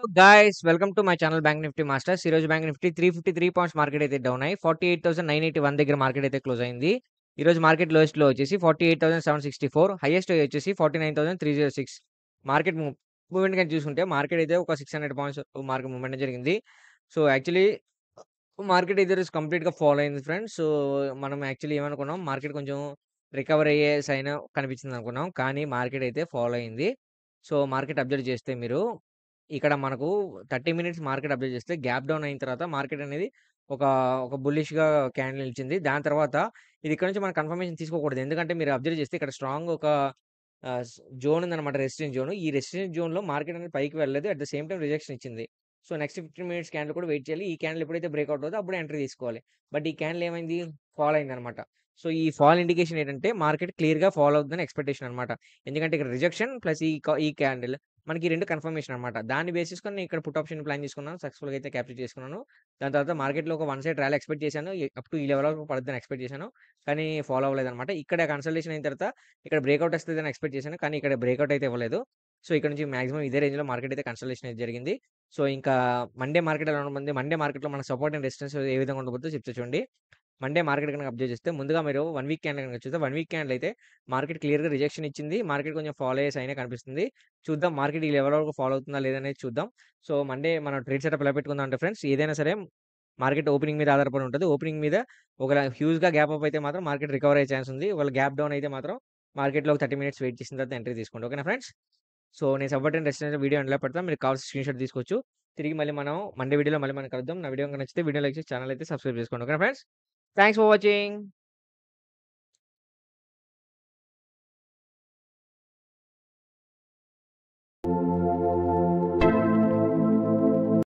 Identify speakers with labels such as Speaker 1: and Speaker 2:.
Speaker 1: Guys welcome to my channel bank Nifty masters. ఈ రోజు bank Nifty 353 points market అయితే down అయ్యి 48,981 దగ్గర మార్కెట్ అయితే క్లోజ్ అయింది. ఈ రోజు మార్కెట్ లోయెస్ట్ లో వచ్చేసి 48,764, హైయెస్ట్ వచ్చేసి 49,306. మార్కెట్ మూవ్మెంట్ కానీ చూసుకుంటే మార్కెట్ అయితే ఒక 600 పాయింట్స్ మార్కెట్ మూవ్మెంట్ జరిగింది. సో యాక్చువల్లీ మార్కెట్ అయితే కంప్లీట్ గా ఫాలో అయింది ఫ్రెండ్స్. సో మనం యాక్చువల్లీ ఏమనుకున్నాం, మార్కెట్ కొంచెం రికవర్ అయ్యే సైన్ కనిపించింది అనుకున్నాం, కానీ మార్కెట్ అయితే ఫాలో అయింది. సో మార్కెట్ అబ్జర్వ్ చేస్తే మీరు ఇక్కడ మనకు 30 మినిట్స్ మార్కెట్ అబ్జర్వ్ చేస్తే గ్యాప్ డౌన్ అయిన తర్వాత మార్కెట్ అనేది ఒక ఒక బుల్లిష్‌గా క్యాండిల్ నిలిచింది. దాని తర్వాత ఇది ఇక్కడ నుంచి మనం కన్ఫర్మేషన్ తీసుకోకూడదు. ఎందుకంటే మీరు అబ్జర్వ్ చేస్తే ఇక్కడ స్ట్రాంగ్ ఒక జోన్ ఉందన్నమాట, రెసిస్టెన్స్ జోన్. ఈ రెసిస్టెన్స్ జోన్‌లో మార్కెట్ అనేది పైకి వెళ్ళలేదు. At the same time rejection ఇచ్చింది. సో నెక్స్ట్ 15 మినిట్స్ క్యాండిల్ కూడా వెయిట్ చేయాలి. ఈ క్యాండిల్ ఎప్పుడైతే బ్రేక్‌ఔట్ అవుద్దో అప్పుడు ఎంట్రీ తీసుకోవాలి. బట్ ఈ క్యాండిల్ ఏమైంది? ఫాల్ అయిందన్నమాట. సో ఈ ఫాల్ ఇండికేషన్ ఏంటంటే మార్కెట్ క్లియర్‌గా ఫాల్ అవుతుందని ఎక్స్‌పెక్టేషన్ అన్నమాట. ఎందుకంటే ఇక్కడ రిజెక్షన్ ప్లస్ ఈ క్యాండిల్ మనకి 2 కన్ఫర్మేషన్ అన్నమాట. దాన్ని బేస్ చేసుకొని నేను ఇక్కడ పుట్ ఆప్షన్ ప్లాన్ చేసుకున్నాను. సక్సెస్‌ఫుల్‌గా అయితే క్యాప్చర్ చేసుకున్నాను. దాని తర్వాత మార్కెట్‌లో ఒక వన్ సైడ్ ర్యాలీ ఎక్స్‌పెక్ట్ చేశాను. అప్ టు ఈ లెవెల్ వరకు పడుద్దని ఎక్స్‌పెక్ట్ చేశాను. కానీ ఫాలో అవ్వలేదన్నమాట. ఇక్కడ కన్సల్టేషన్ అయిన తర్వాత ఇక్కడ బ్రేక్‌ఔట్ వస్తదని ఎక్స్‌పెక్ట్ చేశాను. కానీ ఇక్కడ బ్రేక్‌ఔట్ అయితే ఇవ్వలేదు. సో ఇక్కడ నుంచి మాక్సిమం ఇదే రేంజ్‌లో మార్కెట్ అయితే కన్సల్టేషన్ అయితే జరిగింది. సో ఇంకా మండే మార్కెట్ ఎలా ఉండబోతుంది? మండే మార్కెట్‌లో మన సపోర్ట్ అండ్ రెసిస్టెన్స్ ఏ విధంగా ఉండబోతుందో చెప్తా చూడండి. మండే మార్కెట్ గనుక అబ్జర్వ్ చేస్తే ముందుగా మీరు 1 వీక్ క్యాండిల్ గనుక చూస్తే 1 వీక్ క్యాండిల్ అయితే మార్కెట్ క్లియర్‌గా రిజెక్షన్ ఇచ్చింది. మార్కెట్ కొంచెం ఫాలో అయ్యే సైనే కనిపిస్తుంది. చూద్దాం మార్కెట్ ఈ లెవెల్ వరకు ఫాలో అవుతుందా లేదా అనేది చూద్దాం. సో మండే మనం ట్రేడ్ సెటప్ ఎలా పెట్టుకుందాం అంటే ఫ్రెండ్స్, ఏదైనా సరే మార్కెట్ ఓపెనింగ్ మీద ఆధారపడి ఉంటది. ఓపెనింగ్ మీద ఒకవేళ హ్యూజ్‌గా గ్యాప్ అప్ అయితే మాత్రం మార్కెట్ రికవర్ అయ్యే ఛాన్స్ ఉంది. ఒకవేళ గ్యాప్ డౌన్ అయితే మాత్రం మార్కెట్‌లో ఒక 30 మినిట్స్ వెయిట్ చేసిన తర్వాత ఎంట్రీ తీసుకోండి. ఓకేనా ఫ్రెండ్స్? సో నేను సపోర్ట్ అండ్ రెసిస్టెన్స్ వీడియో ఎండ్‌లో పెడతాను. మీకు కావాల్సిన స్క్రీన్‌షాట్ తీసుకోవచ్చు. తిరిగి మళ్ళీ మనం మండే వీడియోలో మళ్ళీ మనం కలుద్దాం. నా వీడియో గనుక నచ్చితే వీడియో లైక్ చేసి ఛానెల్ అయితే సబ్స్క్రైబ్ చేసుకోండి. ఓకేనా ఫ్రెండ్స్? Thanks for watching.